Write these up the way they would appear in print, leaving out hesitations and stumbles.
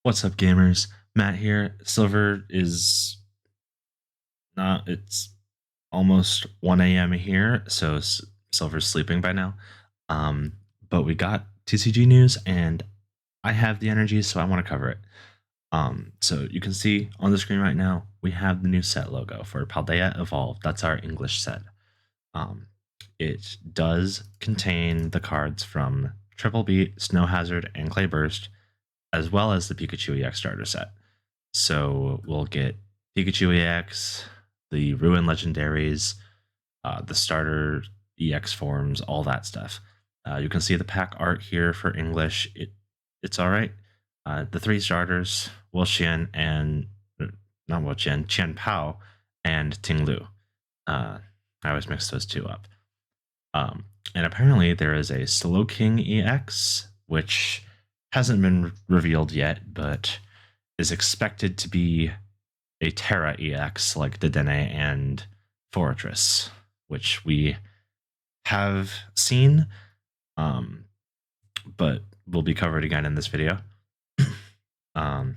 What's up, gamers? Matt here. Silver is not, it's almost 1 a.m. here, so Silver's sleeping by now. Um, but we got TCG news, and I have the energy, so I want to cover it. So you can see on the screen right now, we have the new set logo for Paldea Evolved. That's our English set. Um, it does contain the cards from Triple Beat, Snow Hazard, and Clay Burst, as well as the Pikachu EX starter set. So we'll get Pikachu EX, the Ruin Legendaries, the starter EX forms, all that stuff. You can see the pack art here for English. It's all right. The three starters, Wuxian and not Wuxian, Qian Pao and Ting Lu. I always mix those two up. And apparently there is a Slowking EX, which hasn't been revealed yet, but is expected to be a Terra EX like Dedenne and Fortress, which we have seen, but will be covered again in this video. um,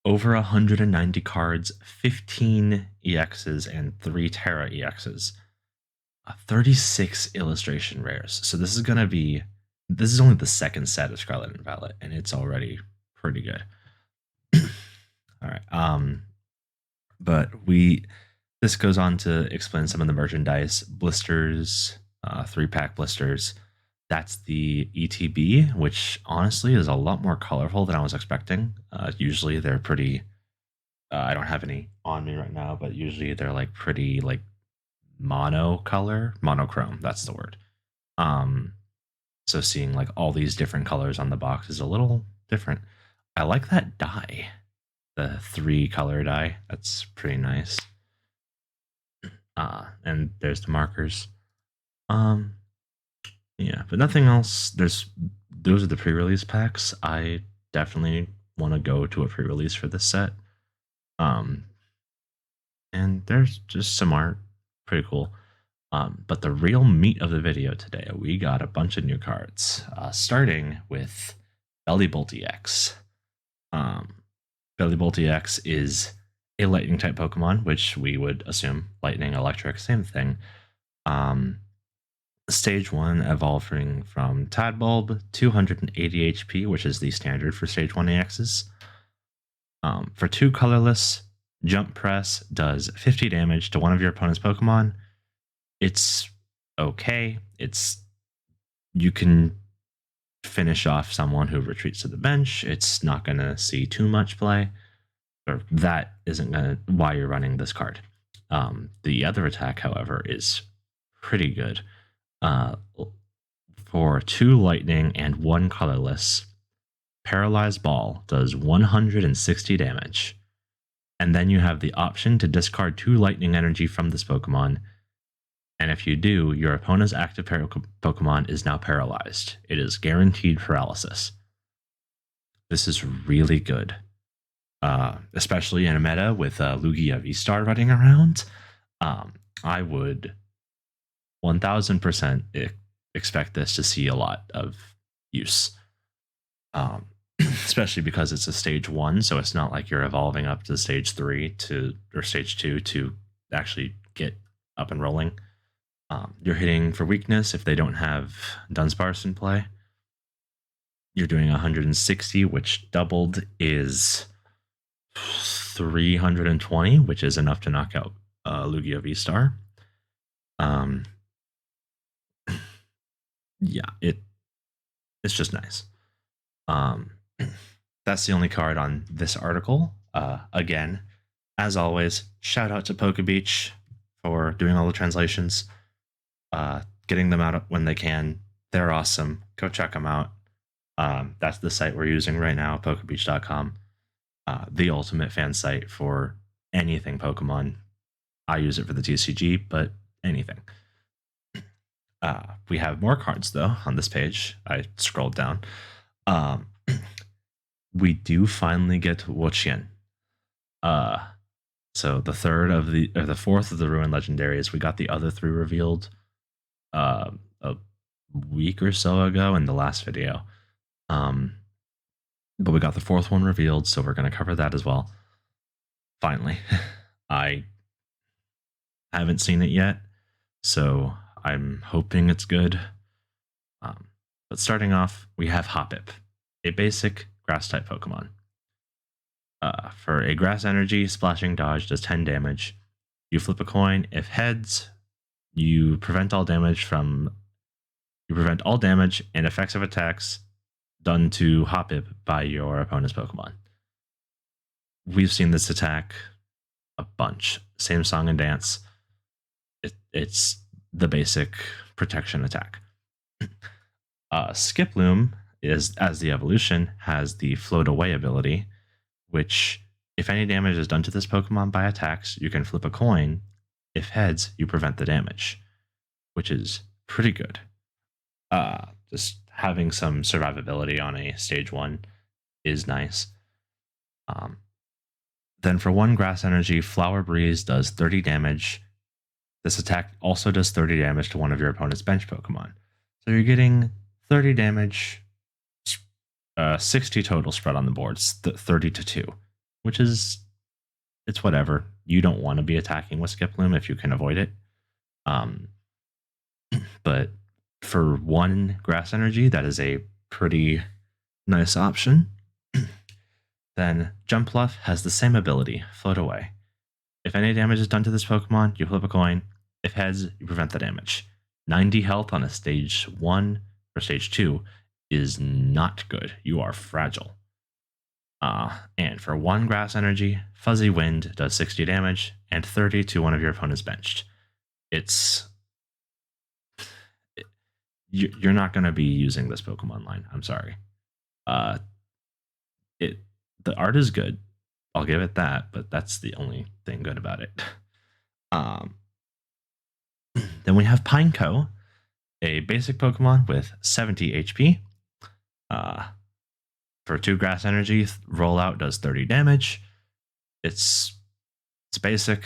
over 190 cards, 15 EXs, and 3 Terra EXs. 36 illustration rares. So this is only the second set of Scarlet and Violet, and it's already pretty good. All right. But this goes on to explain some of the merchandise blisters, 3-pack blisters. That's the ETB, which honestly is a lot more colorful than I was expecting. Usually they're pretty. I don't have any on me right now, but usually they're like pretty like monochrome. That's the word. So seeing like all these different colors on the box is a little different. I like that dye, the 3-color dye. That's pretty nice. And there's the markers. Yeah, but nothing else. Those are the pre-release packs. I definitely want to go to a pre-release for this set. And there's just some art, pretty cool. But the real meat of the video today, we got a bunch of new cards, starting with Bellybolt EX. Bellybolt EX is a lightning type Pokemon, which we would assume lightning, electric, same thing. Stage 1 evolving from Tadbulb, 280 HP, which is the standard for Stage 1 EXs. For 2 colorless, Jump Press does 50 damage to one of your opponent's Pokemon. It's okay. You can finish off someone who retreats to the bench. It's not going to see too much play, or that isn't going to why you're running this card. The other attack, however, is pretty good. For 2 lightning and 1 colorless, Paralyzed Ball does 160 damage. And then you have the option to discard 2 lightning energy from this Pokemon. And if you do, your opponent's active Pokemon is now paralyzed. It is guaranteed paralysis. This is really good, especially in a meta with Lugia V-Star running around. I would 1000% expect this to see a lot of use, especially because it's a stage 1, so it's not like you're evolving up to stage 3 or stage 2 to actually get up and rolling. You're hitting for weakness if they don't have Dunsparce in play. You're doing 160, which doubled is 320, which is enough to knock out Lugia V-Star. Yeah, it's just nice. That's the only card on this article. Again, as always, shout out to PokeBeach for doing all the translations, getting them out when they can. They're awesome. Go check them out. That's the site we're using right now, pokebeach.com. The ultimate fan site for anything Pokemon. I use it for the TCG, but anything. We have more cards, though, on this page. I scrolled down. We do finally get Wuxian. So the fourth of the Ruin Legendaries. We got the other 3 revealed a week or so ago in the last video. but we got the fourth one revealed, so we're going to cover that as well. Finally, I haven't seen it yet, so I'm hoping it's good. But starting off, we have Hoppip, a basic grass type Pokemon. For a grass energy, splashing dodge does 10 damage. You flip a coin. If heads, you prevent all damage and effects of attacks done to Hoppip by your opponent's Pokemon. We've seen this attack a bunch. Same song and dance. It's the basic protection attack. Skiploom is, as the evolution, has the float away ability, which if any damage is done to this Pokemon by attacks, you can flip a coin. If heads, you prevent the damage, which is pretty good. Just having some survivability on a stage 1 is nice. Then for 1 grass energy, Flower Breeze does 30 damage. This attack also does 30 damage to one of your opponent's bench Pokemon. So you're getting 30 damage, 60 total spread on the boards, 30 to 2, which is, it's whatever. You don't want to be attacking with Skiploom if you can avoid it. But for 1 grass energy, that is a pretty nice option. Then Jumpluff has the same ability, Float Away. If any damage is done to this Pokemon, you flip a coin. If heads, you prevent the damage. 90 health on a stage 1 or stage 2 is not good. You are fragile. And for 1 grass energy, Fuzzy Wind does 60 damage and 30 to one of your opponent's benched. You're not going to be using this Pokemon line. I'm sorry. The art is good. I'll give it that, but that's the only thing good about it. Then we have Pineco, a basic Pokemon with 70 HP. For 2 grass energy, Rollout does 30 damage. It's basic.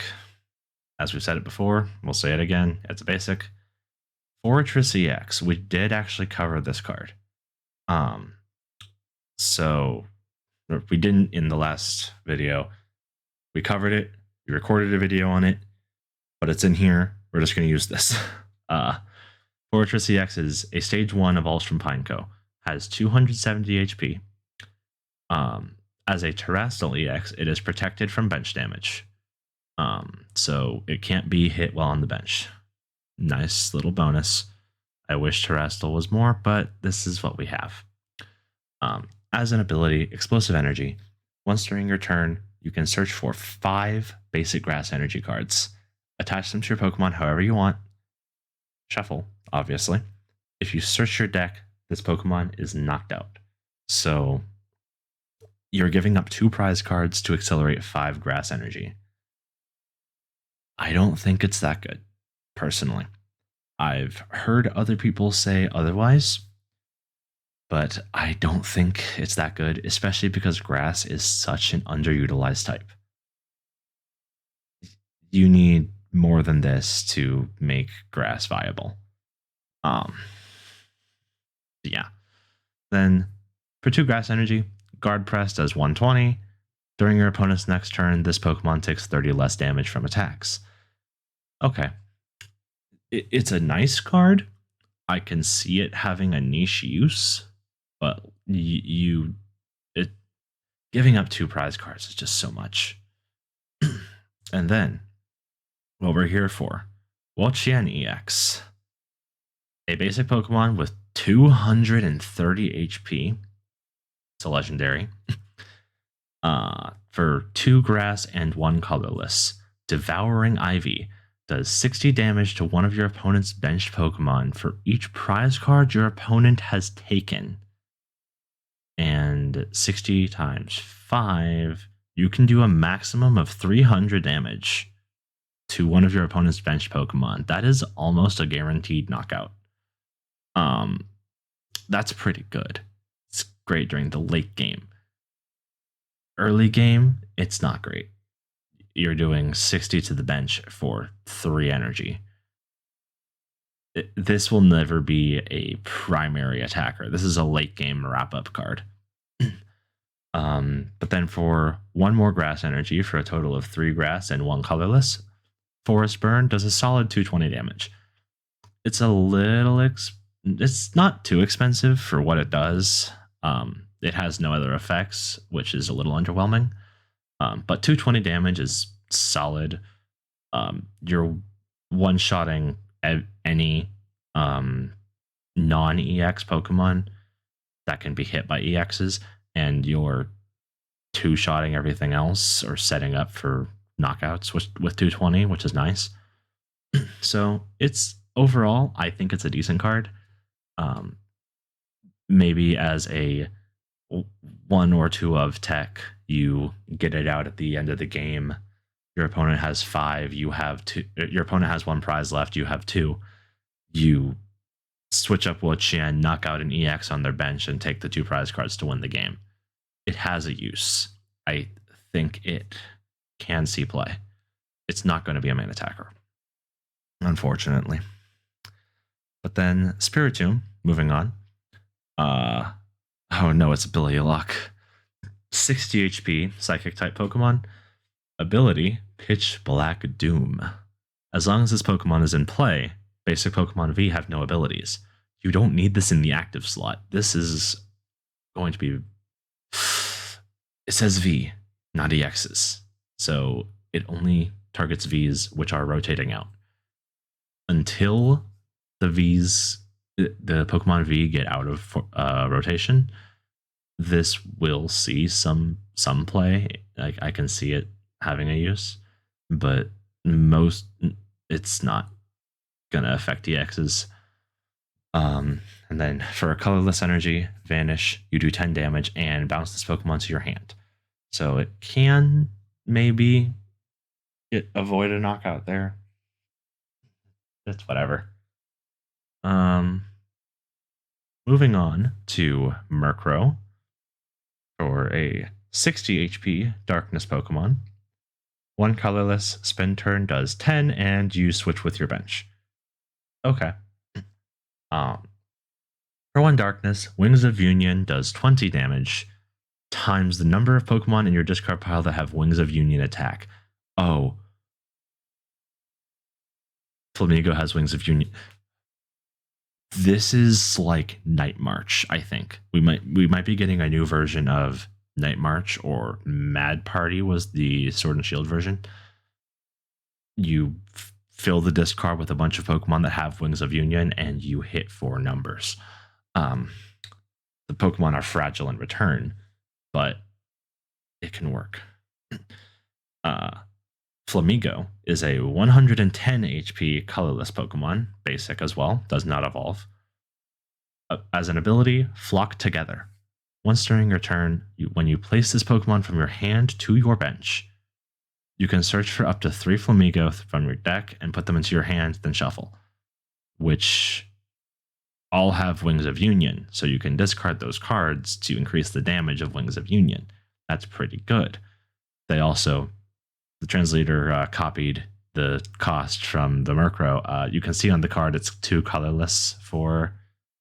As we've said it before, we'll say it again. It's a basic. Fortress EX. We did actually cover this card. So we didn't in the last video. We covered it. We recorded a video on it, but it's in here. We're just going to use this. Fortress EX is a stage 1 evolves from Pineco. Has 270 HP. As a Terrestrial EX, it is protected from bench damage. So it can't be hit while on the bench. Nice little bonus. I wish Terrestrial was more, but this is what we have. As an ability, Explosive Energy. Once during your turn, you can search for 5 basic grass energy cards. Attach them to your Pokemon however you want. Shuffle, obviously. If you search your deck, this Pokemon is knocked out. So you're giving up 2 prize cards to accelerate 5 grass energy. I don't think it's that good, personally. I've heard other people say otherwise, but I don't think it's that good, especially because grass is such an underutilized type. You need more than this to make grass viable. Yeah. Then for 2 grass energy, Guard Press does 120. During your opponent's next turn, this Pokemon takes 30 less damage from attacks. Okay. It's a nice card. I can see it having a niche use, but giving up 2 prize cards is just so much. And then, what we're here for, Wo-Chien EX. A basic Pokemon with 230 HP. It's a legendary. For 2 grass and 1 colorless. Devouring Ivy does 60 damage to one of your opponent's benched Pokemon for each prize card your opponent has taken. And 60 times 5, you can do a maximum of 300 damage to one of your opponent's benched Pokemon. That is almost a guaranteed knockout. That's pretty good. It's great during the late game. Early game, it's not great. You're doing 60 to the bench for 3 energy. This will never be a primary attacker. This is a late game wrap-up card. But then for one more grass energy for a total of 3 grass and 1 colorless, Forest Burn does a solid 220 damage. It's a little it's not too expensive for what it does. It has no other effects, which is a little underwhelming. But 220 damage is solid. You're one-shotting any non-EX Pokemon that can be hit by EXs, and you're two-shotting everything else or setting up for knockouts with 220, which is nice. So it's overall, I think it's a decent card. Um, Maybe as a 1 or 2 of tech, you get it out at the end of the game. Your opponent has 5, you have 2. Your opponent has 1 prize left, you have 2. You switch up Wo-Chien, knock out an EX on their bench, and take the 2 prize cards to win the game. It has a use. I think it can see play. It's not going to be a main attacker, unfortunately. But then Spiritomb, moving on. Oh no, it's Billy Luck. 60 HP, Psychic type Pokemon. Ability, Pitch Black Doom. As long as this Pokemon is in play, basic Pokemon V have no abilities. You don't need this in the active slot. This is going to be... It says V, not EXs. So it only targets Vs which are rotating out. Until the Pokemon V get out of rotation, this will see some play. Like, I can see it having a use, but it's not gonna affect EXs. And then for a colorless energy, Vanish, you do 10 damage and bounce this Pokemon to your hand. So it can maybe avoid a knockout there. It's whatever. Moving on to Murkrow for a 60 HP Darkness Pokemon. 1 colorless, spin turn does 10, and you switch with your bench. Okay. For 1 Darkness, Wings of Union does 20 damage times the number of Pokemon in your discard pile that have Wings of Union attack. Oh. Flamigo has Wings of Union. This is like Night March, I think. We might be getting a new version of Night March, or Mad Party was the Sword and Shield version. You fill the discard with a bunch of Pokemon that have Wings of Union, and you hit 4 numbers. The Pokemon are fragile in return, but it can work. Flamigo is a 110 HP colorless Pokemon, basic as well, does not evolve. As an ability, Flock Together. Once during your turn, when you place this Pokemon from your hand to your bench, you can search for up to 3 Flamigo from your deck and put them into your hand, then shuffle, which all have Wings of Union, so you can discard those cards to increase the damage of Wings of Union. That's pretty good. The translator copied the cost from the Murkrow. You can see on the card it's 2 colorless for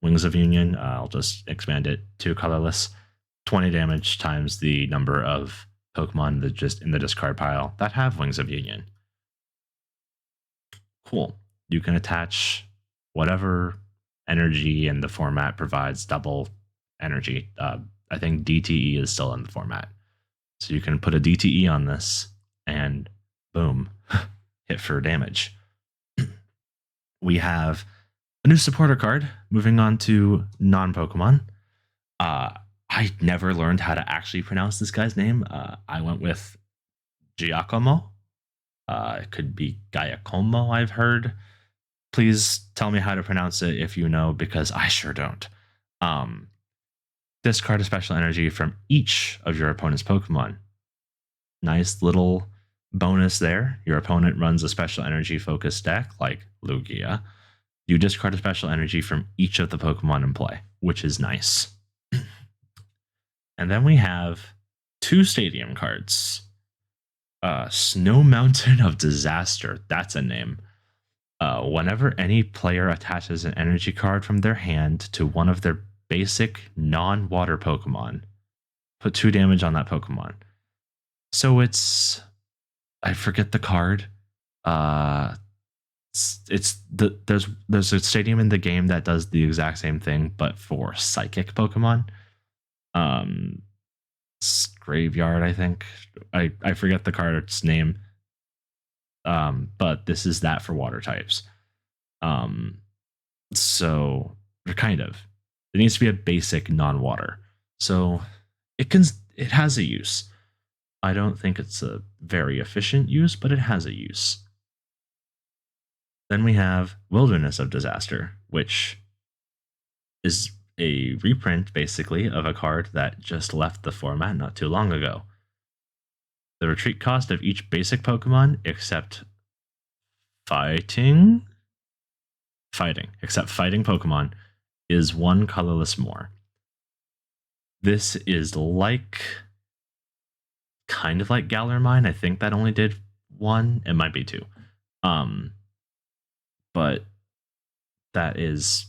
Wings of Union. I'll just expand it. 2 colorless, 20 damage times the number of Pokemon that just in the discard pile that have Wings of Union. Cool. You can attach whatever energy in the format provides double energy. I think DTE is still in the format. So you can put a DTE on this and boom, hit for damage. We have a new supporter card. Moving on to non-Pokemon. I never learned how to actually pronounce this guy's name. I went with Giacomo. It could be Giacomo, I've heard. Please tell me how to pronounce it if you know, because I sure don't. Discard a special energy from each of your opponent's Pokemon. Nice little bonus there. Your opponent runs a special energy focused deck like Lugia. You discard a special energy from each of the Pokemon in play, which is nice. And then we have 2 stadium cards. Snow Mountain of Disaster. That's a name. Whenever any player attaches an energy card from their hand to one of their basic non-water Pokemon, put 2 damage on that Pokemon. So it's I forget the card. Uh, there's a stadium in the game that does the exact same thing, but for psychic Pokemon. Um, Graveyard, I think. I forget the card's name. But this is that for water types. Um, so kind of. It needs to be a basic non-water. So it can it has a use. I don't think it's a very efficient use, but it has a use. Then we have Wilderness of Disaster, which is a reprint basically of a card that just left the format not too long ago. The retreat cost of each basic Pokemon except fighting Pokemon is 1 colorless more. This is kind of like Galar Mine. I think that only did 1. It might be 2. But that is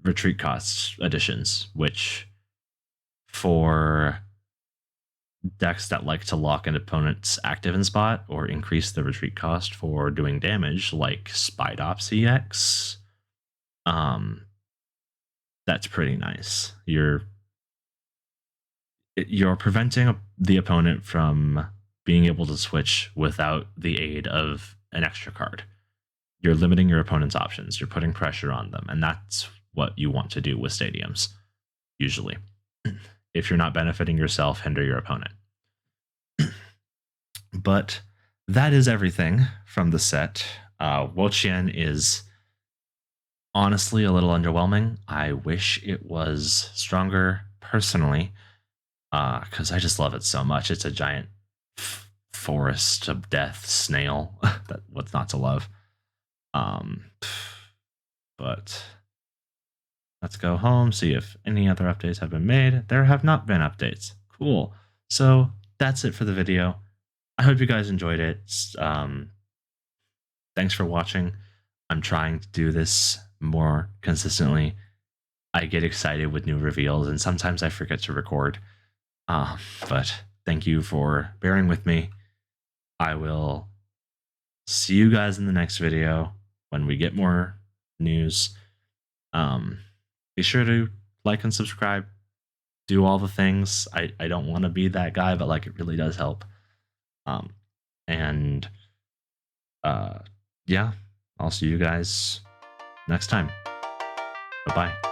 retreat costs additions, which for decks that like to lock an opponent's active in spot or increase the retreat cost for doing damage, like Spidops EX, that's pretty nice. You're preventing the opponent from being able to switch without the aid of an extra card. You're limiting your opponent's options. You're putting pressure on them, and that's what you want to do with stadiums, usually. If you're not benefiting yourself, hinder your opponent. But that is everything from the set. Wo-Chien is honestly a little underwhelming. I wish it was stronger personally, because I just love it so much. It's a giant forest of death snail. What's not to love? But let's go home, see if any other updates have been made. There have not been updates. Cool. So that's it for the video. I hope you guys enjoyed it. Thanks for watching. I'm trying to do this more consistently. I get excited with new reveals, and sometimes I forget to record. But thank you for bearing with me. I will see you guys in the next video when we get more news. Be sure to like and subscribe. Do all the things. I don't want to be that guy, but like it really does help. And yeah, I'll see you guys next time. Bye-bye.